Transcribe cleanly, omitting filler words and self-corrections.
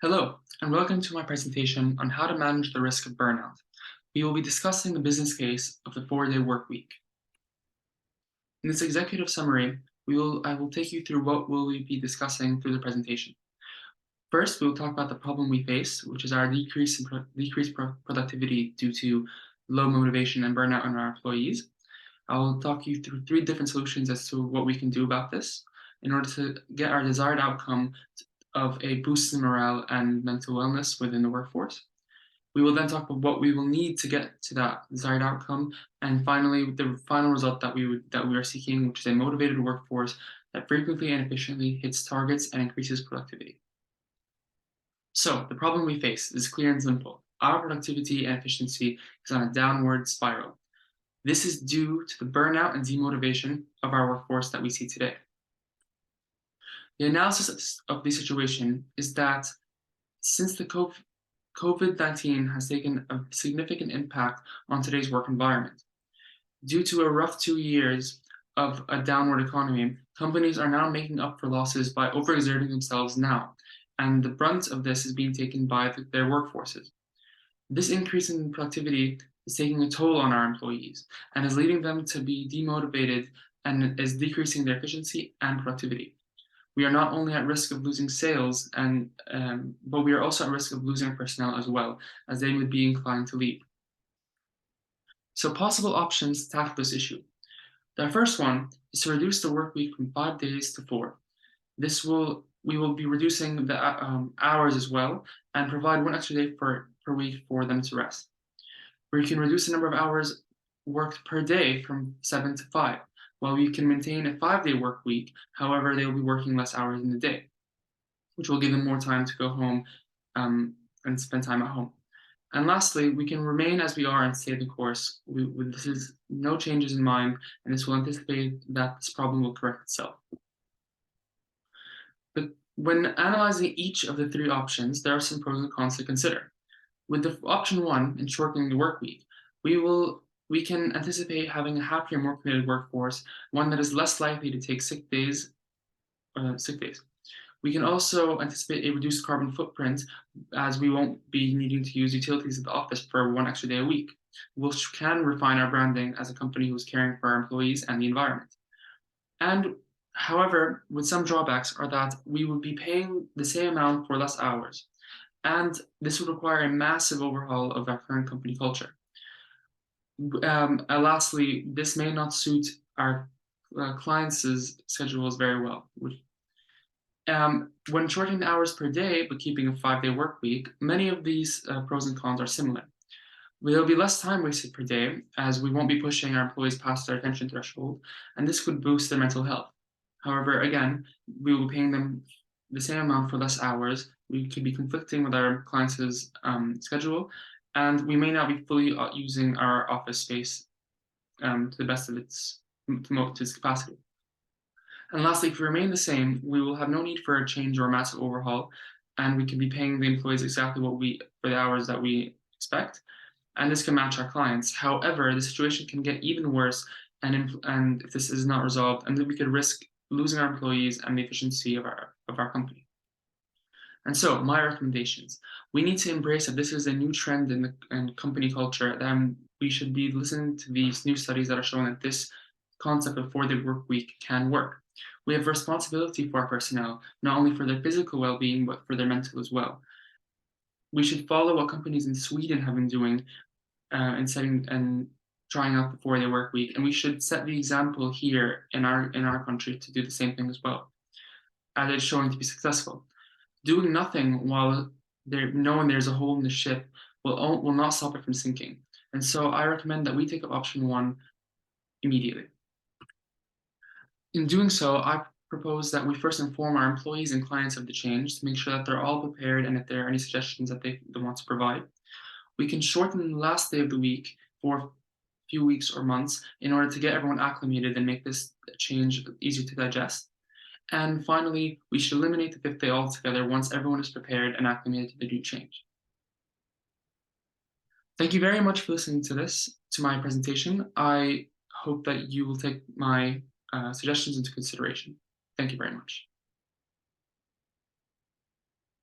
Hello, and welcome to my presentation on how to manage the risk of burnout. We will be discussing the business case of the 4-day work week. In this executive summary, I will take you through what we'll be discussing through the presentation. First, we will talk about the problem we face, which is our decreased productivity due to low motivation and burnout in our employees. I will talk you through 3 different solutions as to what we can do about this in order to get our desired outcome of a boost in morale and mental wellness within the workforce. We will then talk about what we will need to get to that desired outcome, and finally, the final result that we are seeking, which is a motivated workforce that frequently and efficiently hits targets and increases productivity. So, the problem we face is clear and simple. Our productivity and efficiency is on a downward spiral. This is due to the burnout and demotivation of our workforce that we see today. The analysis of the situation is that since the COVID-19 has taken a significant impact on today's work environment. Due to a rough 2 years of a downward economy, companies are now making up for losses by overexerting themselves now, and the brunt of this is being taken by their workforces. This increase in productivity is taking a toll on our employees and is leading them to be demotivated and is decreasing their efficiency and productivity. We are not only at risk of losing sales, but we are also at risk of losing personnel as well, as they would be inclined to leave. So possible options to tackle this issue. The first one is to reduce the work week from 5 days to 4. We will be reducing the hours as well and provide one extra day per week for them to rest. We can reduce the number of hours worked per day from 7 to 5. While we can maintain a 5-day work week, however, they will be working less hours in the day, which will give them more time to go home and spend time at home. And lastly, we can remain as we are and stay the course. This is no changes in mind, and this will anticipate that this problem will correct itself. But when analyzing each of the 3 options, there are some pros and cons to consider. With the option 1, in shortening the work week, we can anticipate having a happier, more committed workforce, one that is less likely to take sick days. We can also anticipate a reduced carbon footprint, as we won't be needing to use utilities at the office for one extra day a week, which can refine our branding as a company who is caring for our employees and the environment. And however, with some drawbacks are that we would be paying the same amount for less hours, and this would require a massive overhaul of our current company culture. Lastly, this may not suit our clients' schedules very well. When shortening the hours per day but keeping a 5-day work week, many of these pros and cons are similar. There will be less time wasted per day, as we won't be pushing our employees past their attention threshold, and this could boost their mental health. However, again, we will be paying them the same amount for less hours. We could be conflicting with our clients' schedule, and we may not be fully using our office space to the best of its capacity. And lastly, if we remain the same, we will have no need for a change or a massive overhaul, and we can be paying the employees exactly for the hours that we expect, and this can match our clients. However, the situation can get even worse, and if this is not resolved, and then we could risk losing our employees and the efficiency of our company. And so, my recommendations. We need to embrace that this is a new trend in company culture, and we should be listening to these new studies that are showing that this concept of 4-day work week can work. We have responsibility for our personnel, not only for their physical well-being, but for their mental as well. We should follow what companies in Sweden have been doing and trying out the 4-day work week, and we should set the example here in our country to do the same thing as well, as it's showing to be successful. Doing nothing while knowing there's a hole in the ship will not stop it from sinking. And so I recommend that we take up option 1 immediately. In doing so, I propose that we first inform our employees and clients of the change to make sure that they're all prepared, and if there are any suggestions that they want to provide. We can shorten the last day of the week for a few weeks or months in order to get everyone acclimated and make this change easier to digest. And finally, we should eliminate the 5th day altogether once everyone is prepared and acclimated to the new change. Thank you very much for listening to my presentation. I hope that you will take my suggestions into consideration. Thank you very much.